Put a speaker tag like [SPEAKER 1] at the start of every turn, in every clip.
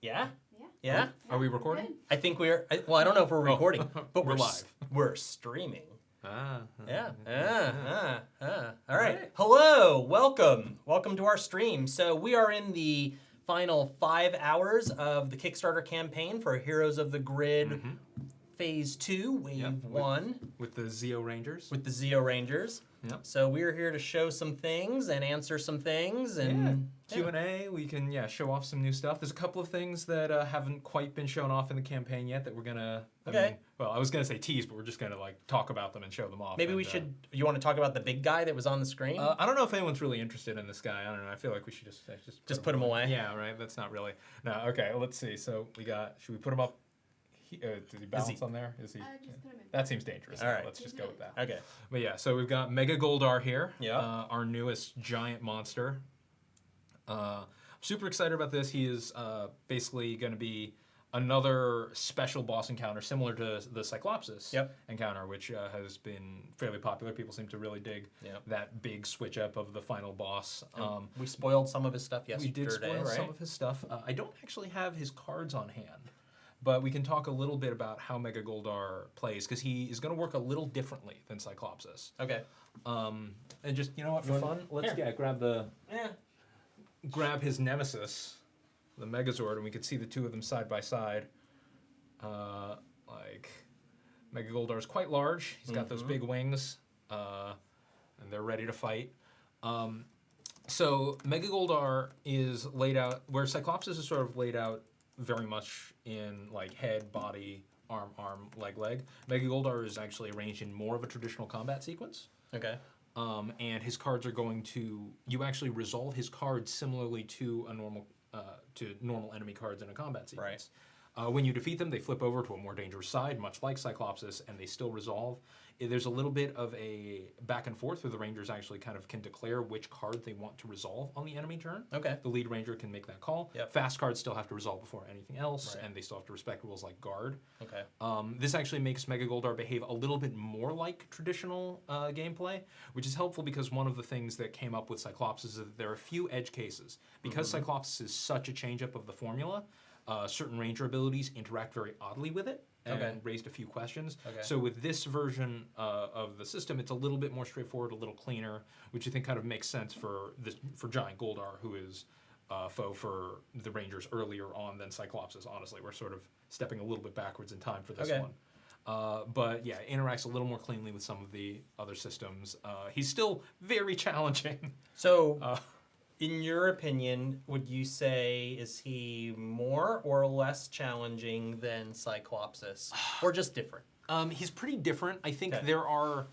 [SPEAKER 1] Yeah?
[SPEAKER 2] Yeah.
[SPEAKER 1] Yeah?
[SPEAKER 3] Are we recording?
[SPEAKER 2] Good.
[SPEAKER 1] I think we're... Well, I don't know if we're recording, but
[SPEAKER 3] We're live.
[SPEAKER 1] We're streaming.
[SPEAKER 3] Yeah.
[SPEAKER 1] All right. Hello. Welcome to our stream. So we are in the final 5 hours of the Kickstarter campaign for Heroes of the Grid Phase 2, Wave 1.
[SPEAKER 3] With the Zeo Rangers.
[SPEAKER 1] With the Zeo Rangers.
[SPEAKER 3] Yep.
[SPEAKER 1] So we're here to show some things and answer some things and
[SPEAKER 3] Q&A, we can show off some new stuff. There's a couple of things that haven't quite been shown off in the campaign yet that we're gonna I was gonna say tease, but we're just gonna talk about them and show them off.
[SPEAKER 1] Maybe we should, you want to talk about the big guy that was on the screen?
[SPEAKER 3] I don't know if anyone's really interested in this guy. I don't know. I feel like we should just
[SPEAKER 1] put him away.
[SPEAKER 3] Yeah, right. That's not really. No. Okay. Let's see. So we got. Should we put him up? Did he balance on there? Is he?
[SPEAKER 2] Just put him in.
[SPEAKER 3] That seems dangerous.
[SPEAKER 1] All right.
[SPEAKER 3] Let's just go with that.
[SPEAKER 1] Okay.
[SPEAKER 3] But yeah, so we've got Mega Goldar here.
[SPEAKER 1] Yeah.
[SPEAKER 3] Our newest giant monster. I'm super excited about this. He is basically going to be another special boss encounter similar to the Cyclopsis encounter, which has been fairly popular. People seem to really dig that big switch up of the final boss.
[SPEAKER 1] We spoiled some of his stuff yesterday.
[SPEAKER 3] We did spoil some of his stuff. I don't actually have his cards on hand, but we can talk a little bit about how Mega Goldar plays, because he is going to work a little differently than Cyclopsis.
[SPEAKER 1] Okay.
[SPEAKER 3] And just, you know what, for fun, let's grab his nemesis, the Megazord, and we could see the two of them side by side. Mega Goldar is quite large. He's got those big wings, and they're ready to fight. So Mega Goldar is laid out where Cyclopsis is sort of laid out very much in head, body, arm, leg. Mega Goldar is actually arranged in more of a traditional combat sequence.
[SPEAKER 1] Okay.
[SPEAKER 3] And his cards are going to, you actually resolve his cards similarly to a normal enemy cards in a combat sequence. Right. When you defeat them, they flip over to a more dangerous side, much like Cyclopsis, and they still resolve. There's a little bit of a back and forth where the Rangers actually kind of can declare which card they want to resolve on the enemy turn.
[SPEAKER 1] Okay.
[SPEAKER 3] The lead Ranger can make that call.
[SPEAKER 1] Yep.
[SPEAKER 3] Fast cards still have to resolve before anything else, and they still have to respect rules like guard.
[SPEAKER 1] Okay.
[SPEAKER 3] This actually makes Mega Goldar behave a little bit more like traditional gameplay, which is helpful because one of the things that came up with Cyclopsis is that there are a few edge cases. Because Cyclopsis is such a change-up of the formula, certain Ranger abilities interact very oddly with it and raised a few questions. Okay. So with this version of the system, it's a little bit more straightforward, a little cleaner, which I think kind of makes sense for Giant Goldar, who is foe for the Rangers earlier on than Cyclopsis. Honestly, we're sort of stepping a little bit backwards in time for this one. But yeah, interacts a little more cleanly with some of the other systems. He's still very challenging.
[SPEAKER 1] So, in your opinion, would you say is he more or less challenging than Cyclopsis, or just different?
[SPEAKER 3] He's pretty different. I think there are.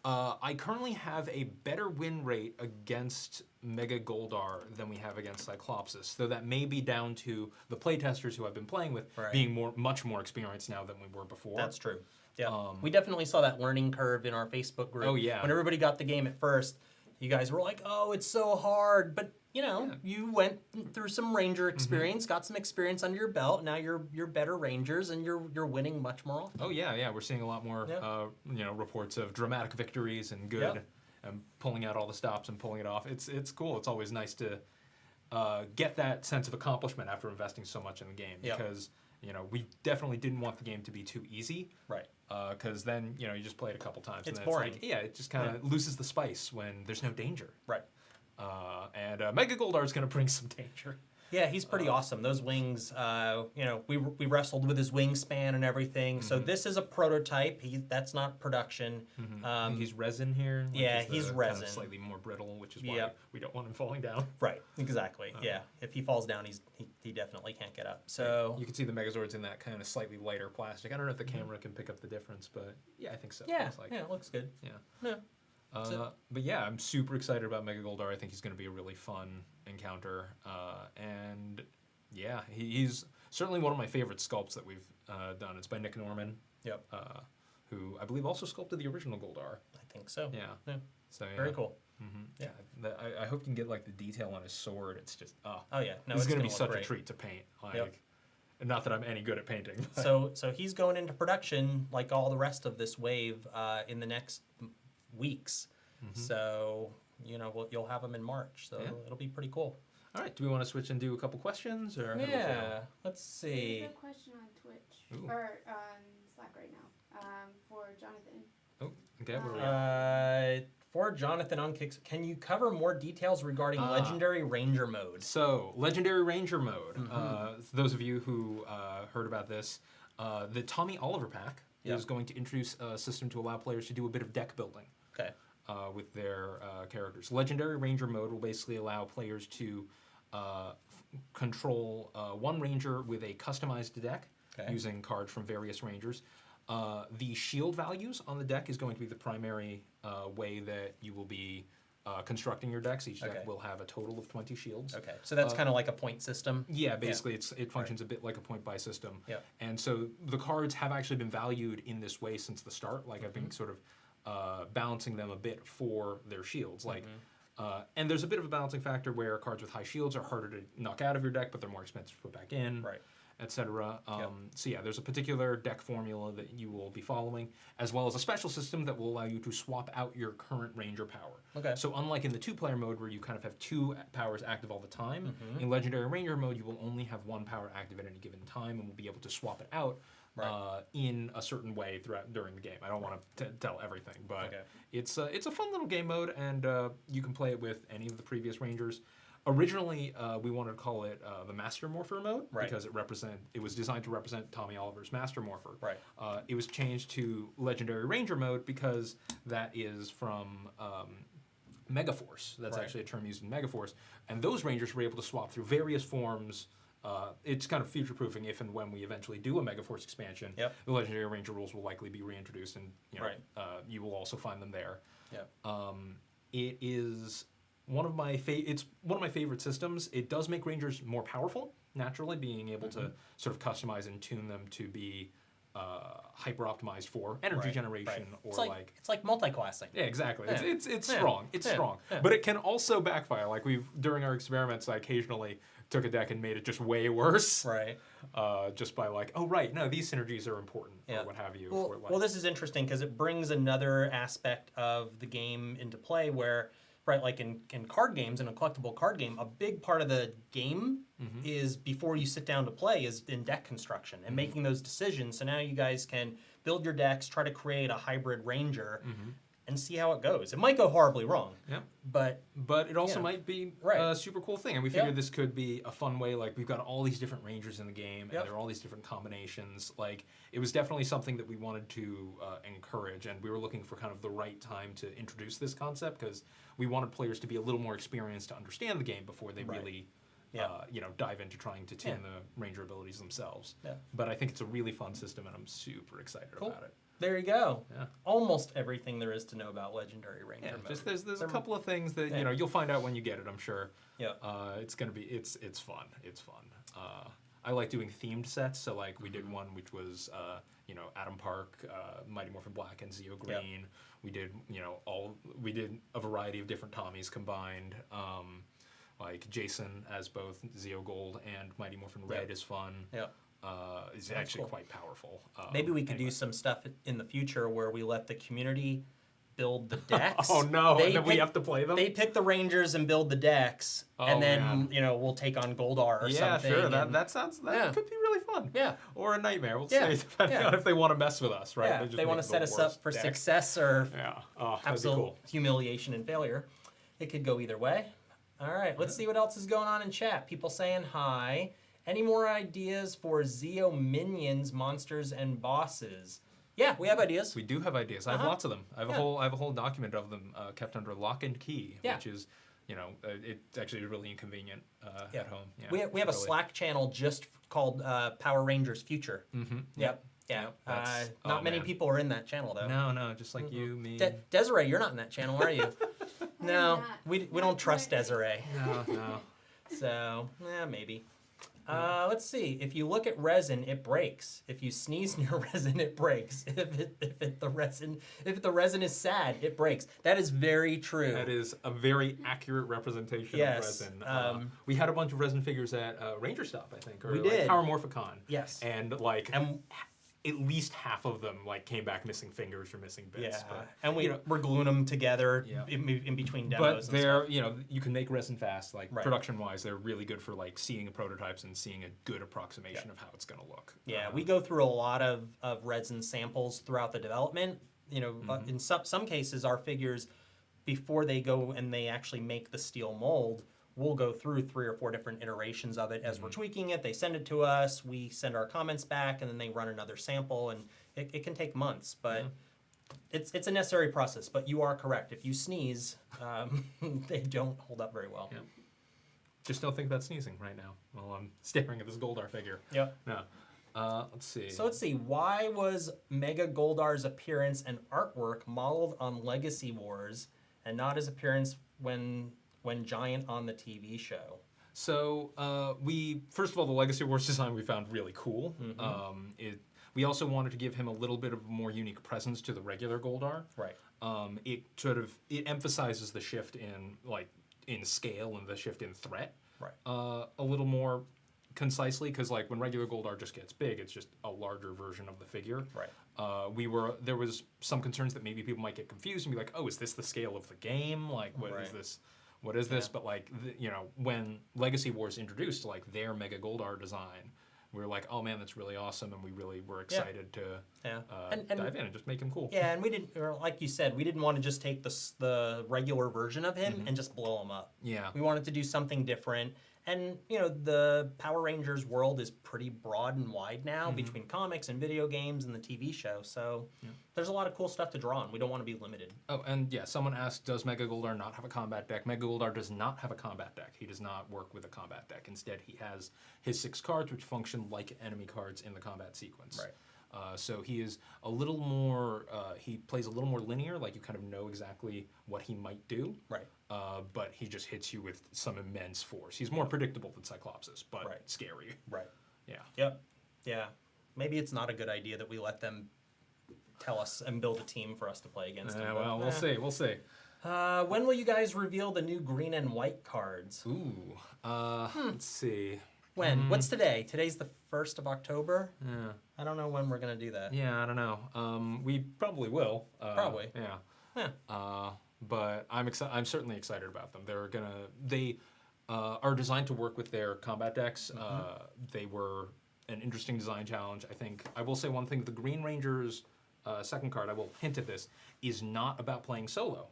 [SPEAKER 3] I currently have a better win rate against Mega Goldar than we have against Cyclopsis, though that may be down to the playtesters who I've been playing with being much more experienced now than we were before.
[SPEAKER 1] That's true. Yeah, we definitely saw that learning curve in our Facebook group.
[SPEAKER 3] Oh yeah.
[SPEAKER 1] When everybody got the game at first, you guys were like, "Oh, it's so hard," but you went through some Ranger experience, got some experience under your belt. Now you're better Rangers, and you're winning much more often.
[SPEAKER 3] Oh yeah. We're seeing a lot more reports of dramatic victories and good and pulling out all the stops and pulling it off. It's cool. It's always nice to get that sense of accomplishment after investing so much in the game because we definitely didn't want the game to be too easy.
[SPEAKER 1] Right.
[SPEAKER 3] Because then you just play it a couple times.
[SPEAKER 1] It's
[SPEAKER 3] and
[SPEAKER 1] boring.
[SPEAKER 3] It just kind of loses the spice when there's no danger.
[SPEAKER 1] Right.
[SPEAKER 3] And Mega Goldar is going to bring some danger.
[SPEAKER 1] Yeah, he's pretty awesome. Those wings, we wrestled with his wingspan and everything. So this is a prototype. That's not production.
[SPEAKER 3] He's resin here.
[SPEAKER 1] He's resin.
[SPEAKER 3] Kind of slightly more brittle, which is why we don't want him falling down.
[SPEAKER 1] Right, exactly. If he falls down, he definitely can't get up. So
[SPEAKER 3] you can see the Megazords in that kind of slightly lighter plastic. I don't know if the camera can pick up the difference, but I think so.
[SPEAKER 1] Yeah, it looks good.
[SPEAKER 3] Yeah. But yeah, I'm super excited about Mega Goldar. I think he's going to be a really fun encounter. And yeah, he's certainly one of my favorite sculpts that we've done. It's by Nick Norman, who I believe also sculpted the original Goldar.
[SPEAKER 1] I think so.
[SPEAKER 3] Yeah. So
[SPEAKER 1] very cool.
[SPEAKER 3] Yeah, I hope you can get the detail on his sword. It's just
[SPEAKER 1] this
[SPEAKER 3] is going to be such a treat to paint. Not that I'm any good at painting. But.
[SPEAKER 1] So he's going into production like all the rest of this wave in the next weeks. So you'll have him in March. So it'll be pretty cool.
[SPEAKER 3] All right, do we want to switch and do a couple questions? Or
[SPEAKER 1] Yeah, let's see.
[SPEAKER 2] There's a question on Twitch,
[SPEAKER 3] Ooh.
[SPEAKER 2] or on Slack right now, for Jonathan.
[SPEAKER 3] Oh, okay, where are we at?
[SPEAKER 1] For Jonathan on Kicks, can you cover more details regarding Legendary Ranger mode?
[SPEAKER 3] So, Legendary Ranger mode. Those of you who heard about this, the Tommy Oliver pack is going to introduce a system to allow players to do a bit of deck building.
[SPEAKER 1] Okay.
[SPEAKER 3] With their characters. Legendary Ranger mode will basically allow players to control one ranger with a customized deck using cards from various rangers. The shield values on the deck is going to be the primary way that you will be constructing your decks. Each deck will have a total of 20 shields.
[SPEAKER 1] Okay, so that's kind of like a point system?
[SPEAKER 3] Yeah, basically it functions a bit like a point buy system. Yeah. And so the cards have actually been valued in this way since the start. Like I've been sort of balancing them a bit for their shields. Like, and there's a bit of a balancing factor where cards with high shields are harder to knock out of your deck, but they're more expensive to put back in, etc. So yeah, there's a particular deck formula that you will be following, as well as a special system that will allow you to swap out your current ranger power. Okay. So unlike in the two-player mode where you kind of have two powers active all the time, in Legendary Ranger mode you will only have one power active at any given time and will be able to swap it out in a certain way during the game. I don't want to tell everything, but it's a fun little game mode, and you can play it with any of the previous Rangers. Originally, we wanted to call it the Master Morpher mode because it was designed to represent Tommy Oliver's Master Morpher. Right. It was changed to Legendary Ranger mode because that is from Megaforce. That's actually a term used in Megaforce, and those Rangers were able to swap through various forms. It's kind of future-proofing if and when we eventually do a Megaforce expansion. The Legendary Ranger rules will likely be reintroduced, and you will also find them there. It is one of my favorite systems. It does make Rangers more powerful, naturally, being able to sort of customize and tune them to be hyper-optimized for energy generation or
[SPEAKER 1] it's like multi-classing.
[SPEAKER 3] Yeah, exactly. Yeah. It's strong. It's strong. Yeah. But it can also backfire. Like during our experiments, I occasionally took a deck and made it just way worse. Right. Just by like, oh right, no, these synergies are important or what have you.
[SPEAKER 1] Well, this is interesting because it brings another aspect of the game into play where, like in card games, in a collectible card game, a big part of the game is before you sit down to play is in deck construction and making those decisions. So now you guys can build your decks, try to create a hybrid ranger, and see how it goes. It might go horribly wrong. Yeah. But
[SPEAKER 3] it also might be a super cool thing. And we figured this could be a fun way. Like we've got all these different rangers in the game, and there are all these different combinations. Like it was definitely something that we wanted to encourage, and we were looking for kind of the right time to introduce this concept because we wanted players to be a little more experienced to understand the game before they really dive into trying to tune the ranger abilities themselves. Yeah. But I think it's a really fun system, and I'm super excited about it.
[SPEAKER 1] There you go. Yeah. Almost everything there is to know about Legendary Ranger mode.
[SPEAKER 3] Just there's a couple of things that you'll find out when you get it, I'm sure. Yeah. It's gonna be it's fun. It's fun. I like doing themed sets. So like we did one which was Adam Park, Mighty Morphin Black, and Zeo Green. We did we did a variety of different Tommies combined. Like Jason as both Zeo Gold and Mighty Morphin Red is fun. Yeah. Is actually quite powerful.
[SPEAKER 1] Maybe we could do some stuff in the future where we let the community build the decks.
[SPEAKER 3] Oh no! And then we have to play them.
[SPEAKER 1] They pick the Rangers and build the decks, and then we'll take on Goldar or something.
[SPEAKER 3] Yeah, sure. That sounds could be really fun. Yeah. Or a nightmare. We'll see, depending on if they want to mess with us, right?
[SPEAKER 1] Yeah. If they want to set us up for success or absolute humiliation and failure, it could go either way. All right. Let's see what else is going on in chat. People saying hi. Any more ideas for Zeo Minions, Monsters, and Bosses? Yeah, we have ideas.
[SPEAKER 3] We do have ideas. I have lots of them. I have a whole document of them kept under lock and key, which is, it's actually really inconvenient at home.
[SPEAKER 1] Yeah, we have a Slack channel just called Power Rangers Future. Mm-hmm. Yep. Yeah. Not many people are in that channel though.
[SPEAKER 3] No, just like you, me.
[SPEAKER 1] Desiree, you're not in that channel, are you? No, we don't trust Desiree.
[SPEAKER 3] No.
[SPEAKER 1] So, maybe. Let's see. If you look at resin, it breaks. If you sneeze near resin, it breaks. If the resin is sad, it breaks. That is very true.
[SPEAKER 3] That is a very accurate representation of resin. We had a bunch of resin figures at Ranger Stop, I think, or
[SPEAKER 1] we did.
[SPEAKER 3] Power Morphicon.
[SPEAKER 1] Yes.
[SPEAKER 3] And at least half of them like came back missing fingers or missing bits.
[SPEAKER 1] Yeah,
[SPEAKER 3] But,
[SPEAKER 1] and we're gluing them together
[SPEAKER 3] Yeah.
[SPEAKER 1] in between
[SPEAKER 3] but
[SPEAKER 1] demos. and
[SPEAKER 3] they're
[SPEAKER 1] stuff.
[SPEAKER 3] you can make resin fast. Like
[SPEAKER 1] Right.
[SPEAKER 3] production-wise, they're really good for like seeing prototypes and seeing a good approximation of how it's going to look.
[SPEAKER 1] Yeah, we go through a lot of resin samples throughout the development. In some cases, our figures, before they go and they actually make the steel mold, we'll go through 3 or 4 different iterations of it as we're tweaking it. They send it to us, we send our comments back, and then they run another sample, and it can take months, but it's a necessary process. But you are correct. If you sneeze, they don't hold up very well.
[SPEAKER 3] Yeah. Just don't think about sneezing right now while I'm staring at this Goldar figure.
[SPEAKER 1] Yep.
[SPEAKER 3] No. Let's see.
[SPEAKER 1] So let's see. Why was Mega Goldar's appearance and artwork modeled on Legacy Wars and not his appearance when giant on the TV show?
[SPEAKER 3] So we first of all, the Legacy Wars design we found really cool. We also wanted to give him a little bit of more unique presence to the regular Goldar.
[SPEAKER 1] Right.
[SPEAKER 3] It emphasizes the shift in scale and the shift in threat.
[SPEAKER 1] Right.
[SPEAKER 3] A little more concisely, because like when regular Goldar just gets big, it's just a larger version of the figure.
[SPEAKER 1] Right.
[SPEAKER 3] There was some concerns that maybe people might get confused and be like, oh, is this the scale of the game? Like, what is this? What is this? But like, when Legacy Wars introduced like their Mega Goldar design, we were like, oh man, that's really awesome, and we really were excited to dive in and just make him cool.
[SPEAKER 1] Yeah, and we didn't, or like you said, we didn't want to just take the regular version of him and just blow him up.
[SPEAKER 3] Yeah.
[SPEAKER 1] We wanted to do something different. And, the Power Rangers world is pretty broad and wide now between comics and video games and the TV show. So there's a lot of cool stuff to draw on. We don't want to be limited.
[SPEAKER 3] Oh, and yeah, someone asked, does Mega Goldar not have a combat deck? Mega Goldar does not have a combat deck. He does not work with a combat deck. Instead, he has his 6 cards, which function like enemy cards in the combat sequence.
[SPEAKER 1] Right.
[SPEAKER 3] So he is a little more, he plays a little more linear, like you kind of know exactly what he might do.
[SPEAKER 1] Right.
[SPEAKER 3] But he just hits you with some immense force. He's more predictable than Cyclopsis, but scary.
[SPEAKER 1] Right.
[SPEAKER 3] Yeah.
[SPEAKER 1] Yep. Yeah. Maybe it's not a good idea that we let them tell us and build a team for us to play against them.
[SPEAKER 3] Well, we'll see. We'll see.
[SPEAKER 1] When will you guys reveal the new green and white cards?
[SPEAKER 3] Ooh. Let's see.
[SPEAKER 1] When? What's today? Today's the 1st of October?
[SPEAKER 3] Yeah.
[SPEAKER 1] I don't know when we're going to do that.
[SPEAKER 3] Yeah, I don't know. We probably will.
[SPEAKER 1] Probably.
[SPEAKER 3] Yeah. But I'm certainly excited about them. They are designed to work with their combat decks. They were an interesting design challenge. I think I will say one thing: the Green Ranger's second card, I will hint at this, is not about playing solo.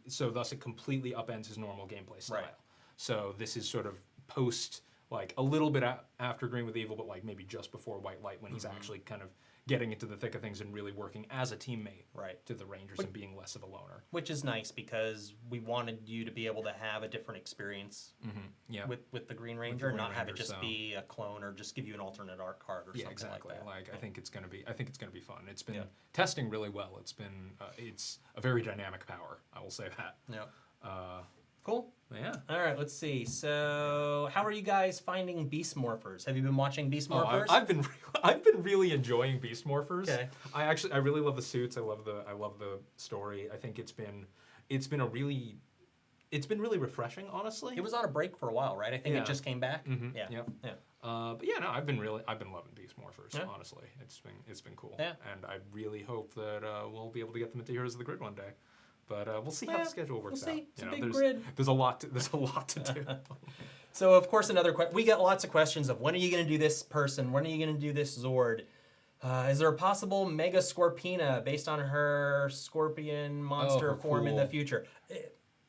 [SPEAKER 3] So thus it completely upends his normal gameplay style.
[SPEAKER 1] Right.
[SPEAKER 3] So this is sort of post, like a little bit after Green with Evil, but like maybe just before White Light, when he's actually kind of getting into the thick of things and really working as a teammate to the Rangers and being less of a loner.
[SPEAKER 1] Which is nice because we wanted you to be able to have a different experience with the Green Ranger,
[SPEAKER 3] Green
[SPEAKER 1] not have it
[SPEAKER 3] Ranger,
[SPEAKER 1] just be a clone or just give you an alternate art card or something
[SPEAKER 3] exactly.
[SPEAKER 1] like that.
[SPEAKER 3] I think it's gonna be fun. It's been testing really well. It's a very dynamic power. I will say that.
[SPEAKER 1] Yeah. Cool.
[SPEAKER 3] Yeah.
[SPEAKER 1] All right, let's see. So, how are you guys finding Beast Morphers? Have you been watching Beast Morphers?
[SPEAKER 3] I've been really enjoying Beast Morphers.
[SPEAKER 1] Okay.
[SPEAKER 3] I really love the suits. I love the story. I think it's been really refreshing, honestly.
[SPEAKER 1] It was on a break for a while, right? I think it just came back. Yeah.
[SPEAKER 3] Yep.
[SPEAKER 1] Yeah.
[SPEAKER 3] But yeah, no, I've been loving Beast Morphers. Honestly, it's been cool.
[SPEAKER 1] Yeah.
[SPEAKER 3] And I really hope that we'll be able to get them into Heroes of the Grid one day. But we'll see how the schedule works out.
[SPEAKER 1] It's a big grid.
[SPEAKER 3] There's a lot to do.
[SPEAKER 1] So, of course, we get lots of questions of when are you going to do this person? When are you going to do this Zord? Is there a possible Mega Scorpina based on her scorpion monster form in the future?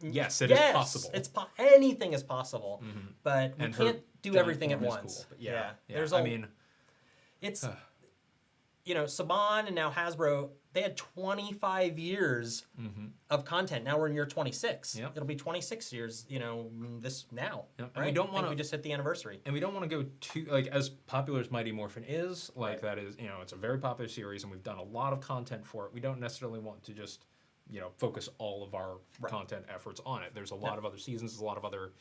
[SPEAKER 3] Yes, it is possible.
[SPEAKER 1] Anything is possible, but we can't do everything at once.
[SPEAKER 3] Cool, yeah.
[SPEAKER 1] There's it's Saban and now Hasbro. They had 25 years of content. Now we're in year 26.
[SPEAKER 3] Yep.
[SPEAKER 1] It'll be 26 years. This now.
[SPEAKER 3] Yep.
[SPEAKER 1] Right?
[SPEAKER 3] And we don't want to.
[SPEAKER 1] We just hit the anniversary.
[SPEAKER 3] And we don't want to go too as popular as Mighty Morphin is. That is, it's a very popular series, and we've done a lot of content for it. We don't necessarily want to just, focus all of our content efforts on it. There's a lot of other seasons. There's a lot of other,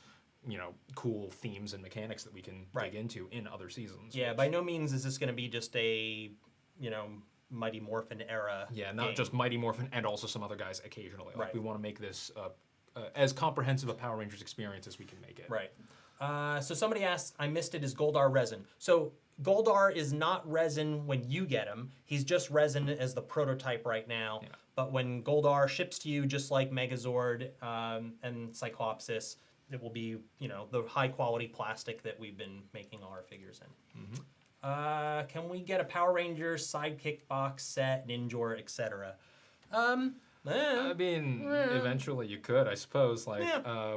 [SPEAKER 3] cool themes and mechanics that we can dig into in other seasons.
[SPEAKER 1] Yeah. By no means is this going to be just a, Mighty Morphin era.
[SPEAKER 3] Yeah, not
[SPEAKER 1] game.
[SPEAKER 3] just Mighty Morphin and also some other guys occasionally. We want to make this as comprehensive a Power Rangers experience as we can make it.
[SPEAKER 1] Right. So somebody asked, I missed it, is Goldar resin. So Goldar is not resin when you get him. He's just resin as the prototype right now.
[SPEAKER 3] Yeah.
[SPEAKER 1] But when Goldar ships to you, just like Megazord and Cyclopsis, it will be, the high quality plastic that we've been making all our figures in.
[SPEAKER 3] Mm-hmm.
[SPEAKER 1] Can we get a Power Rangers Sidekick box set, Ninjor, etc.?
[SPEAKER 3] I mean, eventually you could, I suppose. Like,
[SPEAKER 1] Yeah.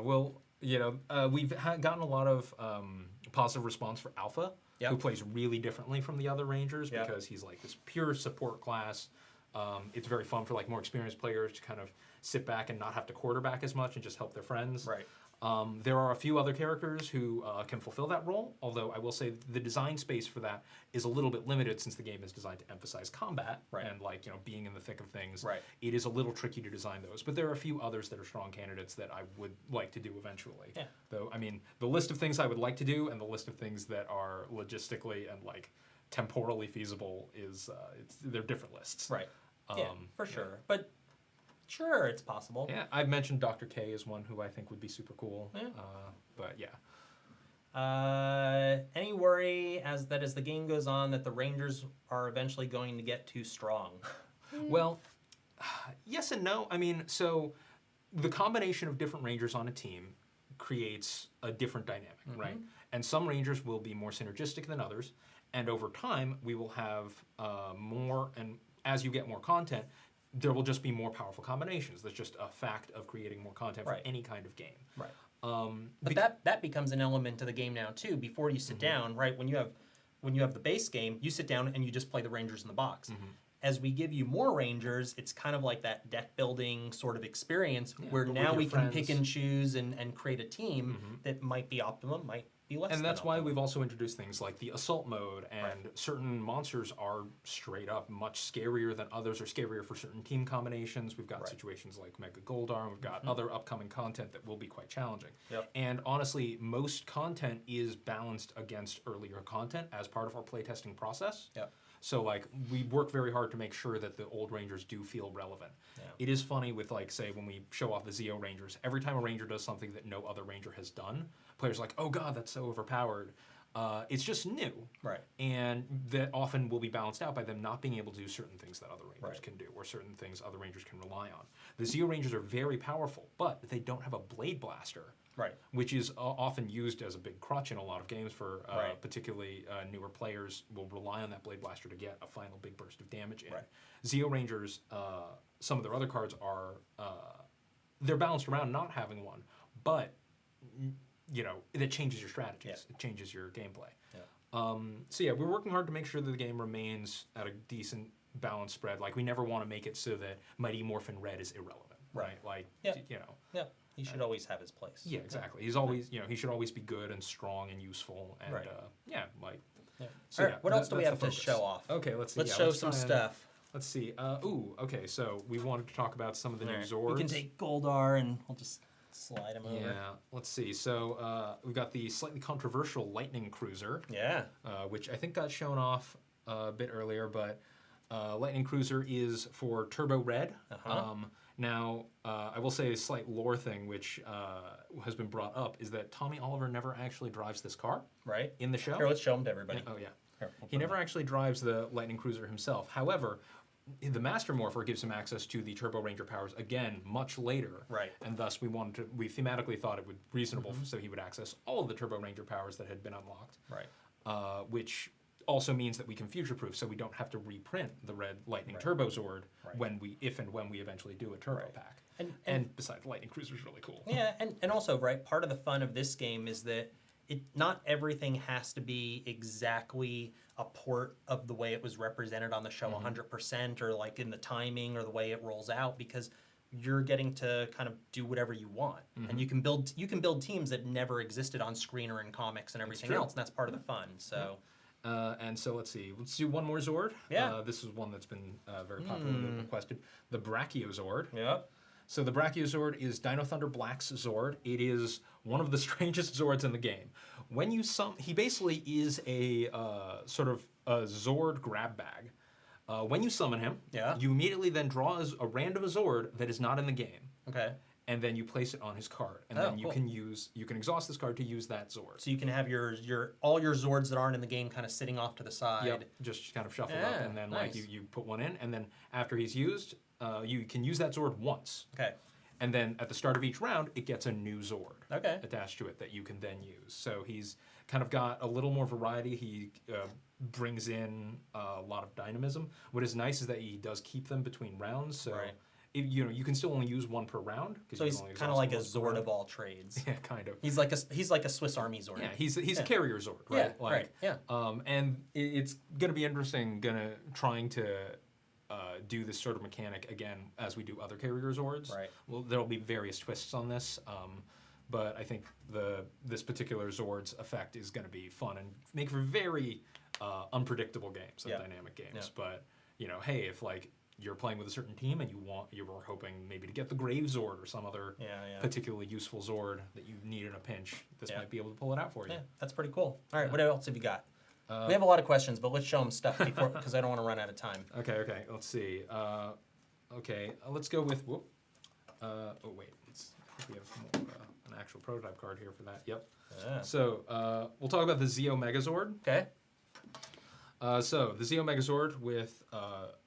[SPEAKER 3] we've gotten a lot of positive response for Alpha,
[SPEAKER 1] Yep.
[SPEAKER 3] who plays really differently from the other Rangers
[SPEAKER 1] Yep.
[SPEAKER 3] because he's like this pure support class. It's very fun for like more experienced players to kind of sit back and not have to quarterback as much and just help their friends.
[SPEAKER 1] Right.
[SPEAKER 3] There are a few other characters who can fulfill that role, although I will say the design space for that is a little bit limited since the game is designed to emphasize combat
[SPEAKER 1] Right.
[SPEAKER 3] and being in the thick of things.
[SPEAKER 1] Right.
[SPEAKER 3] It is a little tricky to design those, but there are a few others that are strong candidates that I would like to do eventually.
[SPEAKER 1] Yeah.
[SPEAKER 3] Though, I mean, the list of things I would like to do and the list of things that are logistically and temporally feasible they're different lists.
[SPEAKER 1] Right. Yeah, for sure. But sure, it's possible.
[SPEAKER 3] Yeah, I've mentioned Dr. K as one who I think would be super cool.
[SPEAKER 1] Yeah.
[SPEAKER 3] But yeah.
[SPEAKER 1] Any worry as the game goes on that the Rangers are eventually going to get too strong?
[SPEAKER 3] Well, yes and no. I mean, so the combination of different Rangers on a team creates a different dynamic, right? And some Rangers will be more synergistic than others, and over time we will have more, and as you get more content, there will just be more powerful combinations. That's just a fact of creating more content for
[SPEAKER 1] Right.
[SPEAKER 3] any kind of game.
[SPEAKER 1] Right. But that becomes an element of the game now too. Before you sit down, right? When you have the base game, you sit down and you just play the Rangers in the box. As we give you more Rangers, it's kind of like that deck building sort of experience where
[SPEAKER 3] but
[SPEAKER 1] now
[SPEAKER 3] with
[SPEAKER 1] we
[SPEAKER 3] your
[SPEAKER 1] can
[SPEAKER 3] friends.
[SPEAKER 1] pick and choose and create a team that might be optimum, might be less.
[SPEAKER 3] And
[SPEAKER 1] than
[SPEAKER 3] that's why
[SPEAKER 1] optimum.
[SPEAKER 3] we've also introduced things like the assault mode, and certain monsters are straight up much scarier than others, or scarier for certain team combinations. We've got situations like Mega Goldar, and we've got other upcoming content that will be quite challenging.
[SPEAKER 1] Yep.
[SPEAKER 3] And honestly, most content is balanced against earlier content as part of our playtesting process.
[SPEAKER 1] Yep.
[SPEAKER 3] So we work very hard to make sure that the old Rangers do feel relevant.
[SPEAKER 1] Yeah.
[SPEAKER 3] It is funny with say when we show off the Zeo Rangers, every time a Ranger does something that no other Ranger has done, players are like, oh god, that's so overpowered. It's just new.
[SPEAKER 1] Right.
[SPEAKER 3] And that often will be balanced out by them not being able to do certain things that other Rangers
[SPEAKER 1] Right.
[SPEAKER 3] can do, or certain things other Rangers can rely on. The Zeo Rangers are very powerful, but they don't have a Blade Blaster.
[SPEAKER 1] Right.
[SPEAKER 3] Which is often used as a big crutch in a lot of games for
[SPEAKER 1] Right.
[SPEAKER 3] particularly newer players will rely on that Blade Blaster to get a final big burst of damage in.
[SPEAKER 1] Right.
[SPEAKER 3] Zeo Rangers, some of their other cards are, they're balanced around not having one, but, it changes your strategies.
[SPEAKER 1] Yeah.
[SPEAKER 3] It changes your gameplay.
[SPEAKER 1] Yeah.
[SPEAKER 3] So yeah, we're working hard to make sure that the game remains at a decent balance spread. We never want to make it so that Mighty Morphin Red is irrelevant, right?
[SPEAKER 1] Yeah.
[SPEAKER 3] Yeah,
[SPEAKER 1] he should always have his place.
[SPEAKER 3] Yeah, exactly. He's always, he should always be good and strong and useful, and
[SPEAKER 1] Right.
[SPEAKER 3] Yeah.
[SPEAKER 1] All
[SPEAKER 3] So
[SPEAKER 1] right,
[SPEAKER 3] yeah,
[SPEAKER 1] what else do we
[SPEAKER 3] that's
[SPEAKER 1] have
[SPEAKER 3] the
[SPEAKER 1] to
[SPEAKER 3] focus.
[SPEAKER 1] show off?
[SPEAKER 3] Okay, let's see.
[SPEAKER 1] Let's
[SPEAKER 3] yeah,
[SPEAKER 1] show
[SPEAKER 3] let's
[SPEAKER 1] some
[SPEAKER 3] try and-
[SPEAKER 1] stuff.
[SPEAKER 3] Let's see. Okay, so we wanted to talk about some of the new
[SPEAKER 1] All right,
[SPEAKER 3] Zords.
[SPEAKER 1] we can take Goldar and we'll just slide him over.
[SPEAKER 3] Yeah, let's see. So we've got the slightly controversial Lightning Cruiser,
[SPEAKER 1] Yeah.
[SPEAKER 3] which I think got shown off a bit earlier, but Lightning Cruiser is for Turbo Red. Now, I will say a slight lore thing, which has been brought up, is that Tommy Oliver never actually drives this car
[SPEAKER 1] Right.
[SPEAKER 3] in the show.
[SPEAKER 1] Here, let's show him to everybody.
[SPEAKER 3] Oh, yeah.
[SPEAKER 1] Here, we'll
[SPEAKER 3] He
[SPEAKER 1] put
[SPEAKER 3] never
[SPEAKER 1] him
[SPEAKER 3] actually drives the Lightning Cruiser himself. However, the Master Morpher gives him access to the Turbo Ranger powers again much later.
[SPEAKER 1] Right.
[SPEAKER 3] And thus we thematically thought it would be reasonable so he would access all of the Turbo Ranger powers that had been unlocked.
[SPEAKER 1] Right.
[SPEAKER 3] Which also means that we can future-proof, so we don't have to reprint the Red Lightning Turbo Zord if and when we eventually do a Turbo
[SPEAKER 1] Right.
[SPEAKER 3] pack.
[SPEAKER 1] And
[SPEAKER 3] besides, Lightning Cruiser is really cool.
[SPEAKER 1] yeah, and also, right, part of the fun of this game is that not everything has to be exactly a port of the way it was represented on the show 100%, or in the timing or the way it rolls out, because you're getting to kind of do whatever you want. And you can build teams that never existed on screen or in comics and everything else, and that's part of the fun. So
[SPEAKER 3] And so let's see. Let's do one more Zord.
[SPEAKER 1] Yeah.
[SPEAKER 3] This is one that's been very popularly requested. The Brachiozord.
[SPEAKER 1] Yep.
[SPEAKER 3] So the Brachiozord is Dino Thunder Black's Zord. It is one of the strangest Zords in the game. When you he basically is a sort of a Zord grab bag. When you summon him,
[SPEAKER 1] Yeah.
[SPEAKER 3] you immediately then draw a random Zord that is not in the game.
[SPEAKER 1] Okay.
[SPEAKER 3] and then you place it on his card, and
[SPEAKER 1] Oh,
[SPEAKER 3] then you
[SPEAKER 1] cool.
[SPEAKER 3] can exhaust this card to use that Zord.
[SPEAKER 1] So you can have all your Zords that aren't in the game kind of sitting off to the side.
[SPEAKER 3] Yep, just kind of shuffle up,
[SPEAKER 1] Yeah,
[SPEAKER 3] and then
[SPEAKER 1] nice.
[SPEAKER 3] like you put one in, and then after he's used, you can use that Zord once.
[SPEAKER 1] Okay.
[SPEAKER 3] And then at the start of each round, it gets a new Zord
[SPEAKER 1] Okay.
[SPEAKER 3] attached to it that you can then use. So he's kind of got a little more variety. He brings in a lot of dynamism. What is nice is that he does keep them between rounds. So
[SPEAKER 1] Right.
[SPEAKER 3] you can still only use one per round.
[SPEAKER 1] So he's kind of like a Zord of all trades.
[SPEAKER 3] Yeah, kind of.
[SPEAKER 1] He's like a Swiss Army Zord.
[SPEAKER 3] Yeah, he's a carrier Zord, right?
[SPEAKER 1] Yeah, right. Yeah.
[SPEAKER 3] And it's going to be interesting, trying to do this sort of mechanic again as we do other carrier Zords.
[SPEAKER 1] Right.
[SPEAKER 3] Well, there'll be various twists on this, but I think this particular Zord's effect is going to be fun and make for very unpredictable games and
[SPEAKER 1] Yeah.
[SPEAKER 3] dynamic games.
[SPEAKER 1] Yeah.
[SPEAKER 3] But hey, if like you're playing with a certain team and you were hoping maybe to get the Grave Zord or some other
[SPEAKER 1] Yeah.
[SPEAKER 3] particularly useful Zord that you need in a pinch, this
[SPEAKER 1] Yeah.
[SPEAKER 3] might be able to pull it out for you.
[SPEAKER 1] Yeah, that's pretty cool. All right, what else have you got? We have a lot of questions, but let's show them stuff before, because I don't want to run out of time.
[SPEAKER 3] Okay. Let's see. Let's go with. Whoop. Oh wait, we have more, an actual prototype card here for that. Yep.
[SPEAKER 1] Yeah.
[SPEAKER 3] So we'll talk about the Zeo Megazord.
[SPEAKER 1] Okay.
[SPEAKER 3] So the Zeo Megazord with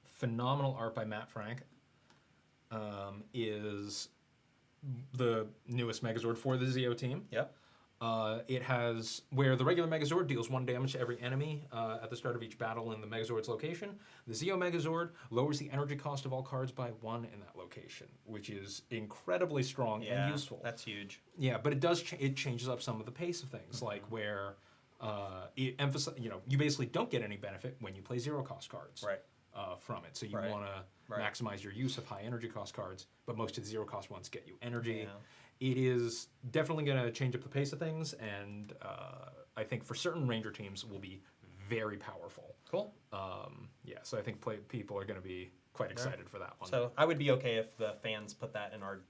[SPEAKER 3] phenomenal art by Matt Frank is the newest Megazord for the Zeo team.
[SPEAKER 1] Yep.
[SPEAKER 3] It has where the regular Megazord deals 1 damage to every enemy at the start of each battle in the Megazord's location. The Zeo Megazord lowers the energy cost of all cards by 1 in that location, which is incredibly strong
[SPEAKER 1] Yeah,
[SPEAKER 3] and useful.
[SPEAKER 1] that's huge.
[SPEAKER 3] Yeah, but it does it changes up some of the pace of things, like where it emphasize you basically don't get any benefit when you play 0 cost cards.
[SPEAKER 1] Right.
[SPEAKER 3] From it, so you
[SPEAKER 1] Right.
[SPEAKER 3] want to maximize your use of high energy cost cards, but most of the 0 cost ones get you energy.
[SPEAKER 1] Yeah.
[SPEAKER 3] It is definitely going to change up the pace of things, and I think for certain Ranger teams will be very powerful.
[SPEAKER 1] Cool.
[SPEAKER 3] So I think people are going to be quite excited for that one.
[SPEAKER 1] So I would be okay if the fans put that in our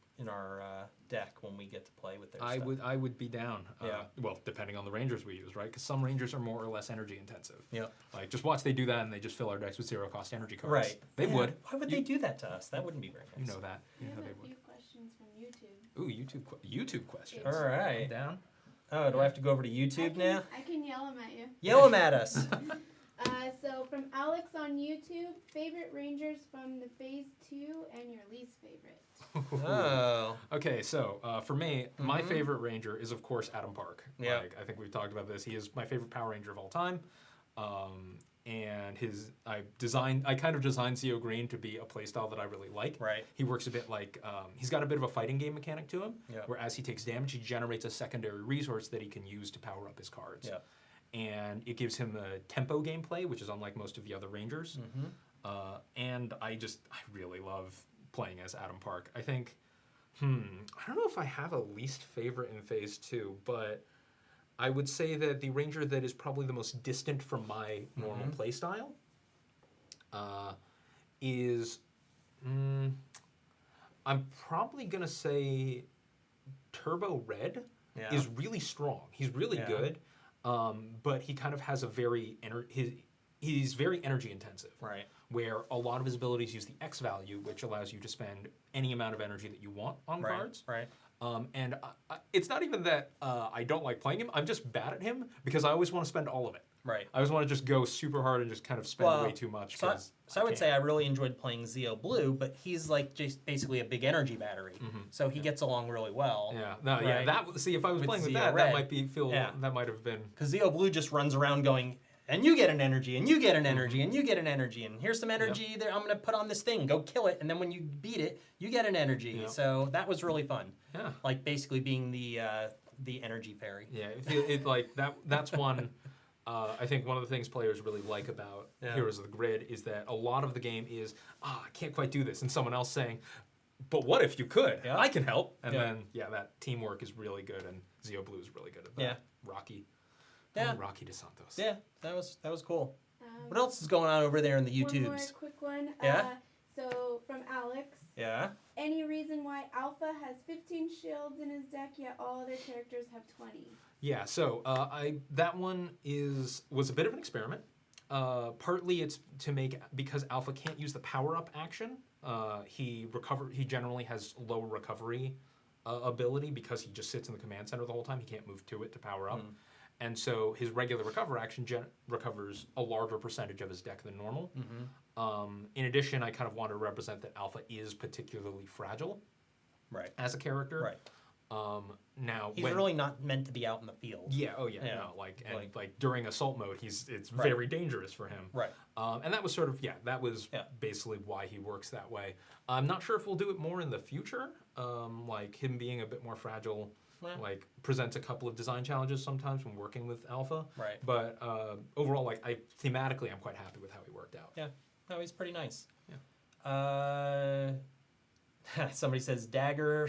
[SPEAKER 1] deck when we get to play with their stuff.
[SPEAKER 3] I would be down.
[SPEAKER 1] Yeah.
[SPEAKER 3] Well, depending on the Rangers we use, right? Because some Rangers are more or less energy intensive.
[SPEAKER 1] Yeah.
[SPEAKER 3] Like just watch they do that, and they just fill our decks with 0 cost energy cards.
[SPEAKER 1] Right.
[SPEAKER 3] They
[SPEAKER 1] Yeah.
[SPEAKER 3] would.
[SPEAKER 1] Why would they do that to us? That wouldn't be very nice.
[SPEAKER 3] You know that.
[SPEAKER 2] We
[SPEAKER 3] You
[SPEAKER 2] have
[SPEAKER 3] know they
[SPEAKER 2] a
[SPEAKER 3] would.
[SPEAKER 2] few questions from YouTube.
[SPEAKER 3] Ooh, YouTube questions.
[SPEAKER 1] All right.
[SPEAKER 3] I'm down.
[SPEAKER 1] Oh, do I have to go over to YouTube now?
[SPEAKER 2] I can yell them at you.
[SPEAKER 1] Yell them at us.
[SPEAKER 2] So from Alex on YouTube, favorite Rangers from the Phase 2 and your least favorite.
[SPEAKER 1] Oh.
[SPEAKER 3] Okay, so for me, my favorite Ranger is of course Adam Park.
[SPEAKER 1] Yeah.
[SPEAKER 3] Like, I think we've talked about this. He is my favorite Power Ranger of all time. And I kind of designed Zeo Green to be a playstyle that I really like.
[SPEAKER 1] Right.
[SPEAKER 3] He works a bit like, he's got a bit of a fighting game mechanic to him,
[SPEAKER 1] Yeah.
[SPEAKER 3] where as he takes damage, he generates a secondary resource that he can use to power up his cards.
[SPEAKER 1] Yeah.
[SPEAKER 3] And it gives him a tempo gameplay, which is unlike most of the other Rangers. And I really love playing as Adam Park. I think, I don't know if I have a least favorite in Phase 2, but I would say that the Ranger that is probably the most distant from my normal playstyle is, I'm probably going to say Turbo Red
[SPEAKER 1] Yeah.
[SPEAKER 3] is really strong. He's really
[SPEAKER 1] Yeah.
[SPEAKER 3] good, but he kind of has a very, he's very energy intensive.
[SPEAKER 1] Right.
[SPEAKER 3] Where a lot of his abilities use the X value, which allows you to spend any amount of energy that you want on
[SPEAKER 1] Right.
[SPEAKER 3] cards.
[SPEAKER 1] Right.
[SPEAKER 3] And it's not even that I don't like playing him. I'm just bad at him because I always want to spend all of it.
[SPEAKER 1] Right.
[SPEAKER 3] I always want to just go super hard and just kind of spend way too much.
[SPEAKER 1] So I would say I really enjoyed playing Zeo Blue, but he's like just basically a big energy battery, so he gets along really well.
[SPEAKER 3] Yeah, no,
[SPEAKER 1] right?
[SPEAKER 3] yeah. See, if I was
[SPEAKER 1] With
[SPEAKER 3] playing with
[SPEAKER 1] Zeo
[SPEAKER 3] that,
[SPEAKER 1] Red.
[SPEAKER 3] that might be
[SPEAKER 1] Yeah.
[SPEAKER 3] that might have been.
[SPEAKER 1] Because Zeo Blue just runs around going, and you get an energy, and you get an energy, and you get an energy, and here's some energy there. I'm gonna put on this thing, go kill it, and then when you beat it, you get an energy.
[SPEAKER 3] Yep.
[SPEAKER 1] So that was really fun.
[SPEAKER 3] Yeah.
[SPEAKER 1] Like basically being the energy fairy.
[SPEAKER 3] Yeah, it like that. That's one. I think one of the things players really like about Heroes of the Grid is that a lot of the game is, I can't quite do this, and someone else saying, but what if you could?
[SPEAKER 1] Yeah.
[SPEAKER 3] I can help. And
[SPEAKER 1] Yeah.
[SPEAKER 3] then, that teamwork is really good, and Zeo Blue is really good at that.
[SPEAKER 1] Yeah.
[SPEAKER 3] Rocky.
[SPEAKER 1] Yeah.
[SPEAKER 3] Rocky DeSantos.
[SPEAKER 1] Yeah, that was cool. What else is going on over there in the
[SPEAKER 2] One more
[SPEAKER 1] YouTubes?
[SPEAKER 2] quick one.
[SPEAKER 1] Yeah?
[SPEAKER 2] So from Alex,
[SPEAKER 1] Yeah.
[SPEAKER 2] any reason why Alpha has 15 shields in his deck, yet all other characters have 20?
[SPEAKER 3] Yeah, so that one was a bit of an experiment. Partly it's to make, because Alpha can't use the power up action. He generally has low recovery ability because he just sits in the command center the whole time. He can't move to it to power up. And so his regular recover action recovers a larger percentage of his deck than normal. In addition, I kind of want to represent that Alpha is particularly fragile as a character. Now
[SPEAKER 1] he's really not meant to be out in the field.
[SPEAKER 3] Yeah. Oh yeah. No. Like during assault mode, it's very dangerous for him. And that was sort of that was basically why he works that way. I'm not sure if we'll do it more in the future. Like him being a bit more fragile. Like presents a couple of design challenges sometimes when working with Alpha. But overall, like thematically, I'm quite happy with how he worked out.
[SPEAKER 1] Yeah. No, he's pretty nice. Yeah. Somebody says Dagger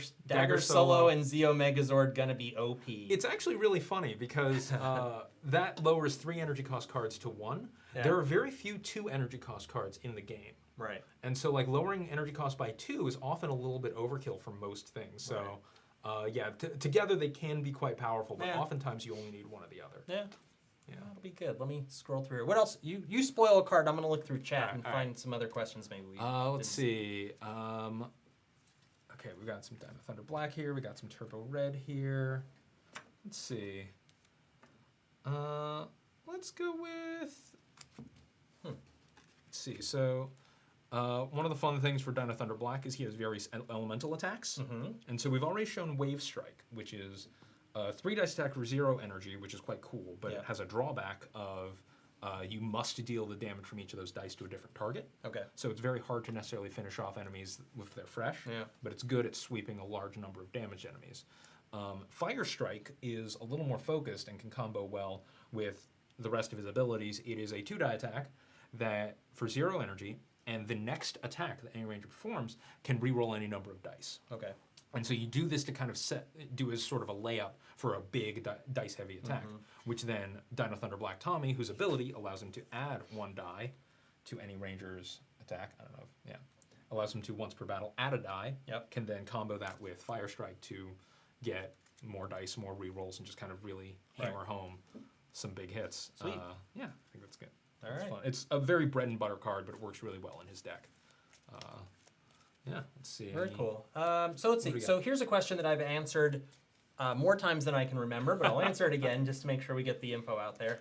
[SPEAKER 1] Solo and Zeo Megazord gonna be OP.
[SPEAKER 3] It's actually really funny because that lowers 3 energy cost cards to 1. There are very few 2 energy cost cards in the game. And so like lowering energy cost by 2 is often a little bit overkill for most things. So together they can be quite powerful, but oftentimes you only need one or the other.
[SPEAKER 1] Yeah, that'll be good. Let me scroll through here. What else? You spoil a card. I'm gonna look through chat and find some other questions maybe we
[SPEAKER 3] let's see. Okay, we got some Dino Thunder Black here. We got some Turbo Red here. Let's see. Let's go with. Let's see. So, one of the fun things for Dino Thunder Black is he has various elemental attacks, and so we've already shown Wave Strike, which is 3 dice attack for 0 energy, which is quite cool, but it has a drawback of you must deal the damage from each of those dice to a different target. So it's very hard to necessarily finish off enemies if they're fresh, but it's good at sweeping a large number of damaged enemies. Fire Strike is a little more focused and can combo well with the rest of his abilities. It is a 2-die attack that for 0 energy, and the next attack that any ranger performs can reroll any number of dice. And so you do this to kind of do as sort of a layup for a big dice-heavy attack, which then Dino Thunder Black Tommy, whose ability allows him to add 1 die to any ranger's attack. I don't know. Allows him to, once per battle, add a die. Can then combo that with Fire Strike to get more dice, more rerolls, and just kind of really hammer home some big hits.
[SPEAKER 1] Sweet.
[SPEAKER 3] Yeah, I think that's good.
[SPEAKER 1] All right.
[SPEAKER 3] Fun. It's a very bread and butter card, but it works really well in his deck. Yeah, let's see.
[SPEAKER 1] Very cool. So let's see. So here's a question that I've answered more times than I can remember, but I'll answer it again just to make sure we get the info out there.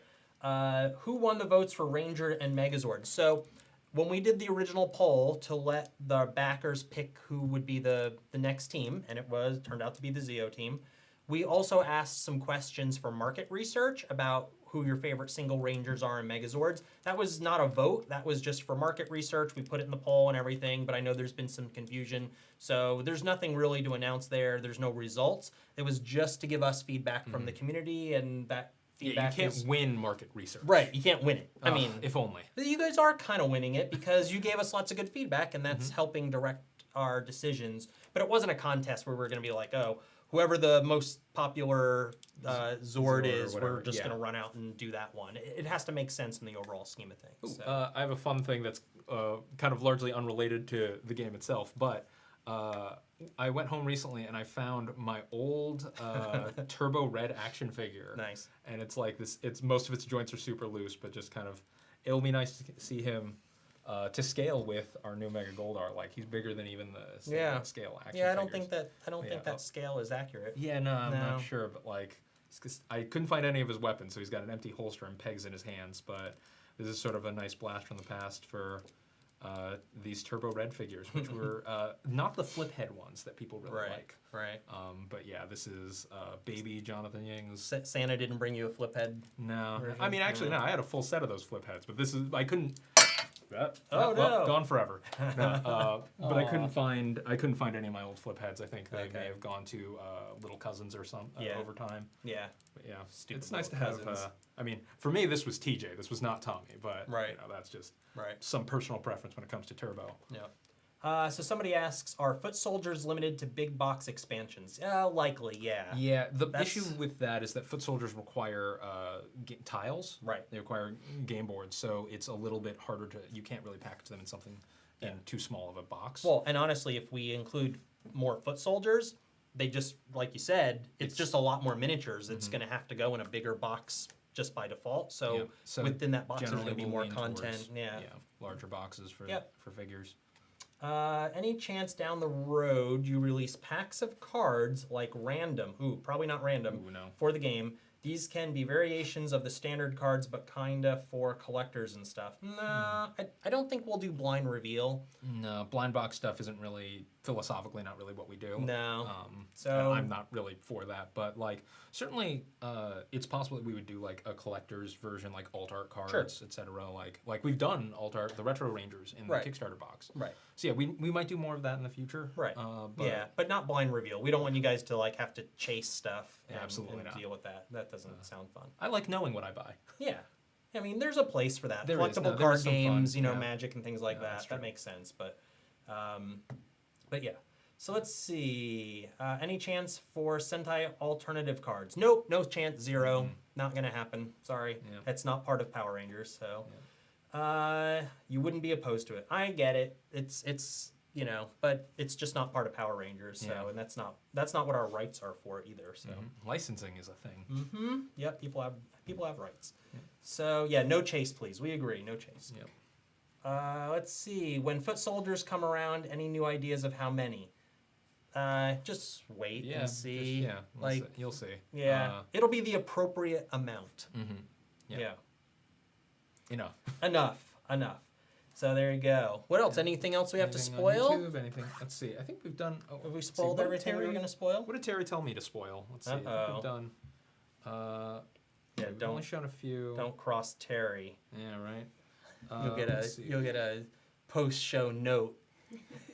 [SPEAKER 1] Who won the votes for Ranger and Megazord? So when we did the original poll to let the backers pick who would be the next team, and it turned out to be the Zeo team, we also asked some questions for market research about who your favorite single Rangers are and Megazords. That was not a vote. That was just for market research. We put it in the poll and everything, but I know there's been some confusion. So there's nothing really to announce there. There's no results. It was just to give us feedback from the community, and that feedback
[SPEAKER 3] you can't win market research.
[SPEAKER 1] Right, you can't win it. I mean,
[SPEAKER 3] if only.
[SPEAKER 1] You guys are kind of winning it because you gave us lots of good feedback, and that's helping direct our decisions. But it wasn't a contest where we're going to be like, oh, whoever the most popular Zord is, we're just going to run out and do that one. It has to make sense in the overall scheme of things.
[SPEAKER 3] Ooh, I have a fun thing that's kind of largely unrelated to the game itself, but I went home recently and I found my old Turbo Red action figure.
[SPEAKER 1] Nice.
[SPEAKER 3] And it's like this. Most of its joints are super loose, but just kind of, it'll be nice to see him to scale with our new Mega Goldar. Like he's bigger than even the scale action.
[SPEAKER 1] Yeah, I don't think that scale is accurate.
[SPEAKER 3] Yeah, no, I'm not sure, but like I couldn't find any of his weapons, so he's got an empty holster and pegs in his hands. But this is sort of a nice blast from the past for these Turbo Red figures, which were not the flip head ones that people really like.
[SPEAKER 1] Right.
[SPEAKER 3] But yeah, this is baby Jonathan Ying's.
[SPEAKER 1] Santa didn't bring you a flip head?
[SPEAKER 3] No. I mean, actually, no. I had a full set of those flip heads, but this is I couldn't.
[SPEAKER 1] No.
[SPEAKER 3] Gone forever. No, but I couldn't find any of my old flip heads. I think they may have gone to little cousins or some over time.
[SPEAKER 1] Yeah.
[SPEAKER 3] But yeah,
[SPEAKER 1] Stupid
[SPEAKER 3] it's nice to
[SPEAKER 1] cousins.
[SPEAKER 3] have. I mean, for me, this was TJ. This was not Tommy. But that's just some personal preference when it comes to Turbo.
[SPEAKER 1] Yeah. So somebody asks, are foot soldiers limited to big box expansions? Likely, yeah.
[SPEAKER 3] Yeah, the issue with that is that foot soldiers require tiles.
[SPEAKER 1] Right.
[SPEAKER 3] They require game boards, so it's a little bit harder to, you can't really package them in something in too small of a box.
[SPEAKER 1] Well, and honestly, if we include more foot soldiers, they just, like you said, it's just a lot more miniatures. It's going to have to go in a bigger box just by default. So within that box, there's going to be more content.
[SPEAKER 3] Towards, larger boxes for figures.
[SPEAKER 1] Any chance down the road you release packs of cards like random, probably not random,
[SPEAKER 3] Ooh, no.
[SPEAKER 1] for the game? These can be variations of the standard cards, but kinda for collectors and stuff. Nah, I don't think we'll do blind reveal.
[SPEAKER 3] No, blind box stuff isn't really, philosophically, not really what we do.
[SPEAKER 1] No.
[SPEAKER 3] So I'm not really for that, but like certainly it's possible that we would do like a collector's version, like alt art cards, etc. Like we've done alt art, the Retro Rangers in the Kickstarter box.
[SPEAKER 1] Right.
[SPEAKER 3] So yeah, we might do more of that in the future.
[SPEAKER 1] Right.
[SPEAKER 3] But
[SPEAKER 1] but not blind reveal. We don't want you guys to like have to chase stuff and,
[SPEAKER 3] Absolutely
[SPEAKER 1] and
[SPEAKER 3] not.
[SPEAKER 1] deal with that. That doesn't sound fun.
[SPEAKER 3] I like knowing what I buy.
[SPEAKER 1] Yeah. I mean, there's a place for that.
[SPEAKER 3] There is.
[SPEAKER 1] Collectible
[SPEAKER 3] No, there
[SPEAKER 1] card
[SPEAKER 3] is some fun.
[SPEAKER 1] games,
[SPEAKER 3] Yeah.
[SPEAKER 1] Magic and things like
[SPEAKER 3] Yeah, that's
[SPEAKER 1] that. That
[SPEAKER 3] true.
[SPEAKER 1] makes sense. But yeah. So let's see. Any chance for Sentai alternative cards? Nope. No chance. Zero. Not gonna happen. Sorry.
[SPEAKER 3] Yeah.
[SPEAKER 1] It's not part of Power Rangers. So you wouldn't be opposed to it. I get it. It's but it's just not part of Power Rangers. So
[SPEAKER 3] Yeah.
[SPEAKER 1] and that's not what our rights are for either. So.
[SPEAKER 3] Licensing is a thing.
[SPEAKER 1] Mm-hmm. Yep. People have rights. So yeah, no chase, please. We agree. No chase.
[SPEAKER 3] Yep.
[SPEAKER 1] Let's see. When foot soldiers come around, any new ideas of how many? Just wait and see.
[SPEAKER 3] You'll see.
[SPEAKER 1] Yeah. It'll be the appropriate amount.
[SPEAKER 3] Yeah.
[SPEAKER 1] Enough. So there you go. What else? Anything else we have to
[SPEAKER 3] Anything on
[SPEAKER 1] spoil?
[SPEAKER 3] YouTube, anything? Let's see. I think we've done.
[SPEAKER 1] Have we
[SPEAKER 3] let's see,
[SPEAKER 1] spoiled
[SPEAKER 3] what did
[SPEAKER 1] everything we were
[SPEAKER 3] Terry-
[SPEAKER 1] going to spoil?
[SPEAKER 3] What did Terry tell me to spoil? Let's see. I think
[SPEAKER 1] Uh-oh.
[SPEAKER 3] we've done.
[SPEAKER 1] Yeah,
[SPEAKER 3] we've
[SPEAKER 1] don't-
[SPEAKER 3] only shown a few.
[SPEAKER 1] Don't cross Terry.
[SPEAKER 3] Yeah, right.
[SPEAKER 1] You'll get a post-show note.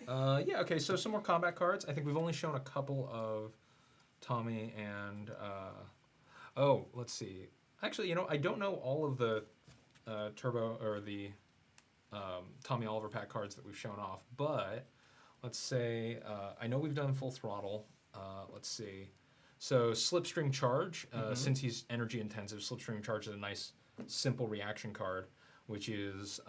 [SPEAKER 3] Yeah. Okay. So some more combat cards. I think we've only shown a couple of Tommy and. Let's see. Actually, I don't know all of the Turbo or the Tommy Oliver pack cards that we've shown off, but let's say I know we've done Full Throttle. Let's see. So Slipstream Charge, since he's energy intensive, Slipstream Charge is a nice simple reaction card, which is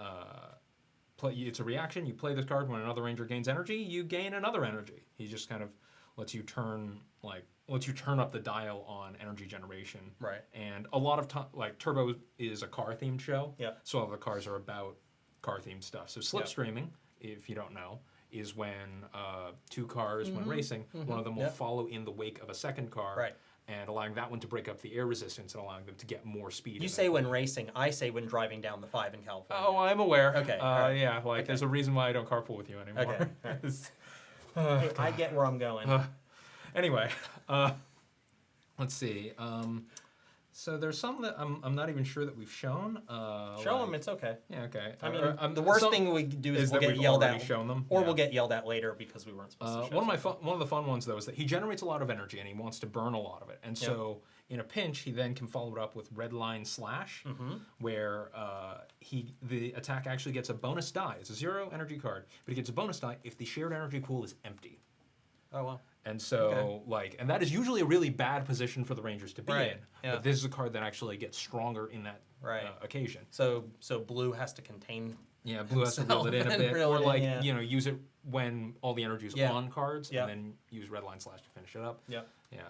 [SPEAKER 3] it's a reaction. You play this card when another ranger gains energy, you gain another energy. He just kind of lets you turn up the dial on energy generation.
[SPEAKER 1] Right.
[SPEAKER 3] And a lot of Turbo is a car themed show.
[SPEAKER 1] Yeah.
[SPEAKER 3] So all the cars are about car themed stuff. So slipstreaming, if you don't know, is when two cars, when racing, one of them will follow in the wake of a second car.
[SPEAKER 1] Right.
[SPEAKER 3] And allowing that one to break up the air resistance and allowing them to get more speed.
[SPEAKER 1] You say when racing, I say when driving down the 5 in California.
[SPEAKER 3] Oh, I'm aware.
[SPEAKER 1] Okay, all right.
[SPEAKER 3] Yeah, there's a reason why I don't carpool with you anymore.
[SPEAKER 1] Okay. Hey, I get where I'm going.
[SPEAKER 3] Anyway, let's see. So there's some that I'm not even sure that we've shown.
[SPEAKER 1] Show them, it's okay.
[SPEAKER 3] Yeah, okay.
[SPEAKER 1] I mean, the worst thing we could do is we'll
[SPEAKER 3] that
[SPEAKER 1] get
[SPEAKER 3] we've
[SPEAKER 1] yelled
[SPEAKER 3] already
[SPEAKER 1] at,
[SPEAKER 3] shown them,
[SPEAKER 1] or we'll get yelled at later because we weren't supposed to show
[SPEAKER 3] one of the fun ones though is that he generates a lot of energy and he wants to burn a lot of it, and so in a pinch he then can follow it up with Red Line Slash, where the attack actually gets a bonus die. It's a 0 energy card, but it gets a bonus die if the shared energy pool is empty.
[SPEAKER 1] Oh wow.
[SPEAKER 3] And so, and that is usually a really bad position for the Rangers to be in.
[SPEAKER 1] Yeah.
[SPEAKER 3] But this is a card that actually gets stronger in that occasion.
[SPEAKER 1] So blue has to contain.
[SPEAKER 3] Yeah, blue has to reel it in a
[SPEAKER 1] and
[SPEAKER 3] bit,
[SPEAKER 1] reel
[SPEAKER 3] or
[SPEAKER 1] it in,
[SPEAKER 3] use it when all the energy is on cards, and then use Red Line Slash to finish it up.
[SPEAKER 1] Yeah.
[SPEAKER 3] Yeah.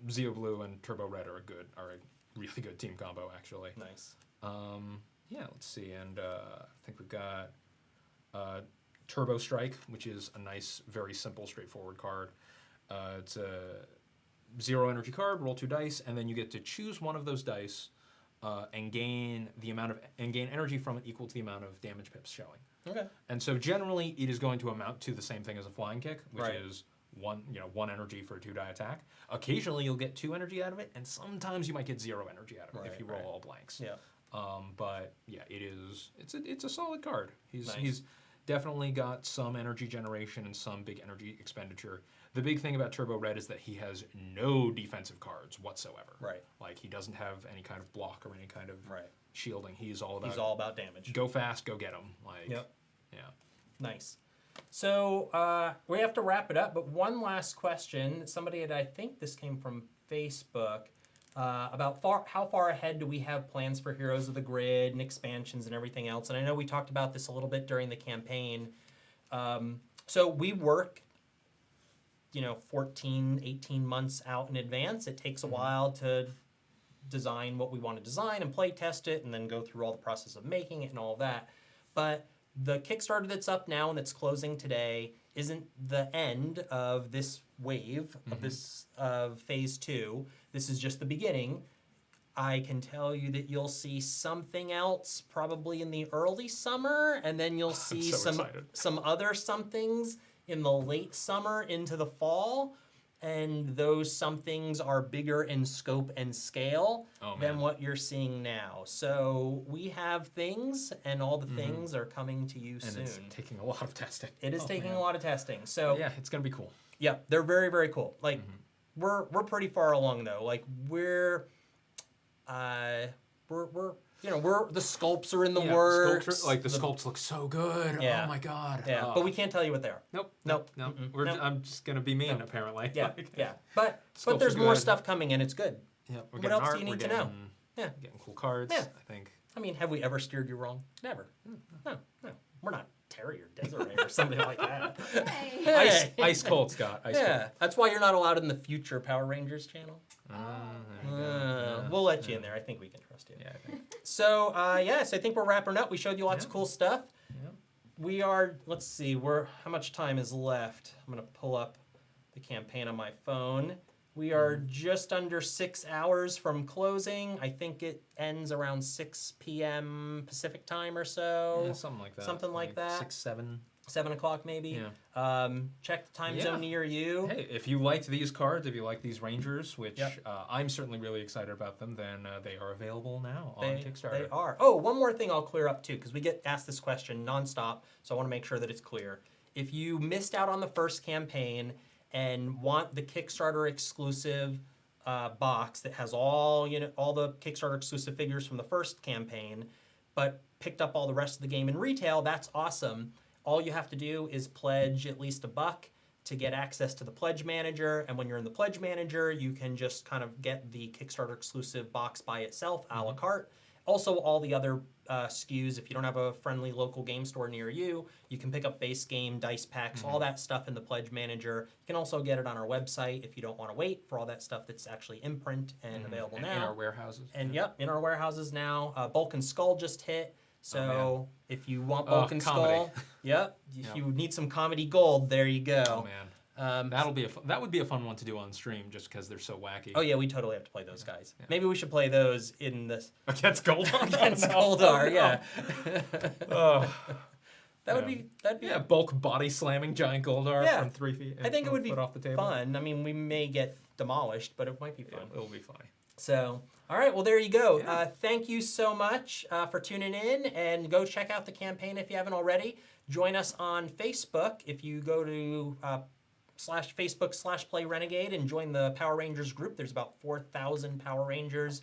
[SPEAKER 3] Zeo Blue and Turbo Red are a really good team combo actually.
[SPEAKER 1] Nice.
[SPEAKER 3] Yeah. Let's see, and I think we've got Turbo Strike, which is a nice, very simple, straightforward card. It's a 0 energy card. Roll 2 dice, and then you get to choose one of those dice and gain energy from it equal to the amount of damage pips showing.
[SPEAKER 1] Okay.
[SPEAKER 3] And so generally, it is going to amount to the same thing as a flying kick, which
[SPEAKER 1] Right.
[SPEAKER 3] is one energy for a 2-die attack. Occasionally, you'll get 2 energy out of it, and sometimes you might get 0 energy out of it if you roll all blanks.
[SPEAKER 1] Yeah.
[SPEAKER 3] But yeah, it's a solid card.
[SPEAKER 1] Nice.
[SPEAKER 3] He's definitely got some energy generation and some big energy expenditure. The big thing about Turbo Red is that he has no defensive cards whatsoever.
[SPEAKER 1] Right.
[SPEAKER 3] Like he doesn't have any kind of block or any kind of
[SPEAKER 1] Right.
[SPEAKER 3] shielding. He's all about
[SPEAKER 1] damage.
[SPEAKER 3] go fast, go get him. Like
[SPEAKER 1] Yep.
[SPEAKER 3] yeah.
[SPEAKER 1] Nice. So we have to wrap it up, but one last question. Somebody I think this came from Facebook, about how far ahead do we have plans for Heroes of the Grid and expansions and everything else? And I know we talked about this a little bit during the campaign. So we work 14, 18 months out in advance. It takes a while to design what we want to design and play test it and then go through all the process of making it and all of that. But the Kickstarter that's up now and that's closing today isn't the end of this wave of phase 2. This is just the beginning. I can tell you that you'll see something else probably in the early summer, and then you'll see some other somethings in the late summer into the fall. And those somethings are bigger in scope and scale than what you're seeing now. So we have things, and all the things are coming to you soon.
[SPEAKER 3] And it's taking a lot of testing.
[SPEAKER 1] It is taking a lot of testing. So
[SPEAKER 3] yeah, it's gonna be cool.
[SPEAKER 1] Yeah, they're very, very cool. Like we're pretty far along though. Like we're the sculpts are in the works.
[SPEAKER 3] The sculpts look so good.
[SPEAKER 1] Yeah.
[SPEAKER 3] Oh my god.
[SPEAKER 1] Yeah, but we can't tell you what they are.
[SPEAKER 3] Nope. I'm just gonna be mean apparently.
[SPEAKER 1] Yeah, yeah. But
[SPEAKER 3] Sculpts
[SPEAKER 1] there's
[SPEAKER 3] are
[SPEAKER 1] more
[SPEAKER 3] good.
[SPEAKER 1] stuff coming and it's good.
[SPEAKER 3] Yeah.
[SPEAKER 1] What else do you need to know? Yeah.
[SPEAKER 3] Getting cool cards.
[SPEAKER 1] Yeah.
[SPEAKER 3] I think.
[SPEAKER 1] I mean, have we ever steered you wrong? Never. No. We're not Terry or Desiree or something like that.
[SPEAKER 2] Hey.
[SPEAKER 3] Ice cold, Scott. Ice
[SPEAKER 1] Yeah,
[SPEAKER 3] cold.
[SPEAKER 1] that's why you're not allowed in the future Power Rangers channel.
[SPEAKER 3] There you go.
[SPEAKER 1] We'll let you in there. I think we can trust you.
[SPEAKER 3] Yeah, I think.
[SPEAKER 1] So, yes, I think we're wrapping up. We showed you lots of cool stuff.
[SPEAKER 3] Yeah.
[SPEAKER 1] We are, let's see, how much time is left? I'm going to pull up the campaign on my phone. We are just under 6 hours from closing. I think it ends around 6 p.m. Pacific time or so.
[SPEAKER 3] Yeah, something like that.
[SPEAKER 1] Something like that.
[SPEAKER 3] 6, 7.
[SPEAKER 1] 7 o'clock maybe.
[SPEAKER 3] Yeah.
[SPEAKER 1] Check the time zone near you.
[SPEAKER 3] Hey, if you liked these cards, if you like these Rangers, which I'm certainly really excited about them, then they are available now on Kickstarter.
[SPEAKER 1] They are. Oh, one more thing I'll clear up too, because we get asked this question nonstop, so I want to make sure that it's clear. If you missed out on the first campaign and want the Kickstarter exclusive box that has all the Kickstarter exclusive figures from the first campaign, but picked up all the rest of the game in retail, that's awesome. All you have to do is pledge at least $1 to get access to the Pledge Manager, and when you're in the Pledge Manager, you can just kind of get the Kickstarter exclusive box by itself, a la carte. Also, all the other SKUs, if you don't have a friendly local game store near you, you can pick up base game, dice packs, all that stuff in the Pledge Manager. You can also get it on our website if you don't want to wait for all that stuff that's actually in print and available now.
[SPEAKER 3] In our warehouses.
[SPEAKER 1] And in our warehouses now. Bulk and Skull just hit. So if you want Bulk and Skull, if you need some comedy gold, there you go.
[SPEAKER 3] Oh man. That would be a fun one to do on stream, just because they're so wacky.
[SPEAKER 1] Oh yeah, we totally have to play those guys. Yeah. Maybe we should play those in this
[SPEAKER 3] against Goldar.
[SPEAKER 1] Against Goldar, yeah. That'd be
[SPEAKER 3] bulk body slamming giant Goldar from 3 feet.
[SPEAKER 1] I think it would be
[SPEAKER 3] off the table.
[SPEAKER 1] fun. I mean, we may get demolished, but it might be fun.
[SPEAKER 3] It'll be funny.
[SPEAKER 1] So, all right, well, there you go. Yeah. Thank you so much for tuning in, and go check out the campaign if you haven't already. Join us on Facebook. If you go to /Facebook/Play Renegade and join the Power Rangers group, there's about 4,000 Power Rangers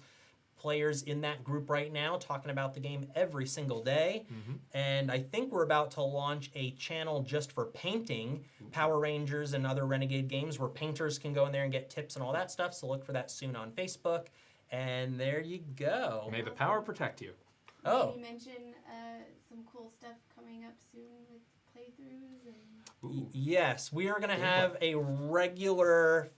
[SPEAKER 1] players in that group right now talking about the game every single day. And I think we're about to launch a channel just for painting Power Rangers and other Renegade games where painters can go in there and get tips and all that stuff. So look for that soon on Facebook. And there you go.
[SPEAKER 3] May the power protect you.
[SPEAKER 2] Can you mention some cool stuff coming up soon with playthroughs?
[SPEAKER 1] Yes, we are going to have a regular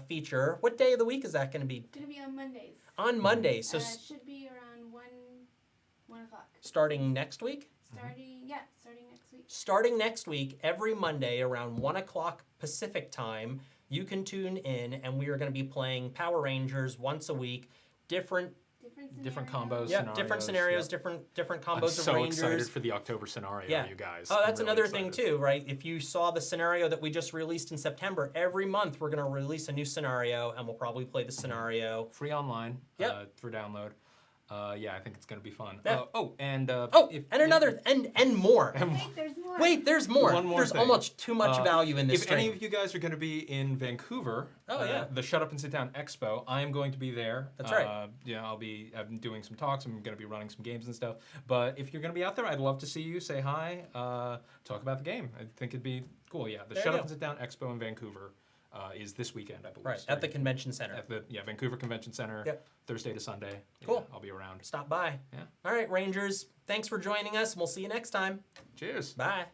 [SPEAKER 1] feature. What day of the week is that going to be?
[SPEAKER 2] It's going to be on Mondays.
[SPEAKER 1] On Mondays. So
[SPEAKER 2] it should be around 1 o'clock.
[SPEAKER 1] Starting next week?
[SPEAKER 2] Starting next week.
[SPEAKER 1] Starting next week, every Monday around 1 o'clock Pacific time, you can tune in, and we are going to be playing Power Rangers once a week. Different
[SPEAKER 3] combos.
[SPEAKER 1] Yeah, different scenarios, different combos of Rangers.
[SPEAKER 3] I'm so excited for the October scenario, you guys.
[SPEAKER 1] Oh, that's really another thing too, right? If you saw the scenario that we just released in September, every month we're going to release a new scenario, and we'll probably play the scenario.
[SPEAKER 3] Free online for download. I think it's going to be fun.
[SPEAKER 1] Yeah.
[SPEAKER 3] And
[SPEAKER 1] more.
[SPEAKER 2] Wait, there's more.
[SPEAKER 1] Wait, there's more.
[SPEAKER 3] One more
[SPEAKER 1] there's
[SPEAKER 3] thing.
[SPEAKER 1] almost too much value in this
[SPEAKER 3] If
[SPEAKER 1] stream.
[SPEAKER 3] any of you guys are going to be in Vancouver, the Shut Up and Sit Down Expo, I am going to be there.
[SPEAKER 1] That's right.
[SPEAKER 3] I'm doing some talks. I'm going to be running some games and stuff. But if you're going to be out there, I'd love to see you, say hi, talk about the game. I think it'd be cool. Yeah, the Shut Up and Sit Down Expo in Vancouver is this weekend, I believe.
[SPEAKER 1] Right, at the convention center.
[SPEAKER 3] At the Vancouver Convention Center, Thursday to Sunday.
[SPEAKER 1] Cool.
[SPEAKER 3] I'll be around.
[SPEAKER 1] Stop by.
[SPEAKER 3] Yeah.
[SPEAKER 1] All right, Rangers, thanks for joining us, and we'll see you next time.
[SPEAKER 3] Cheers.
[SPEAKER 1] Bye.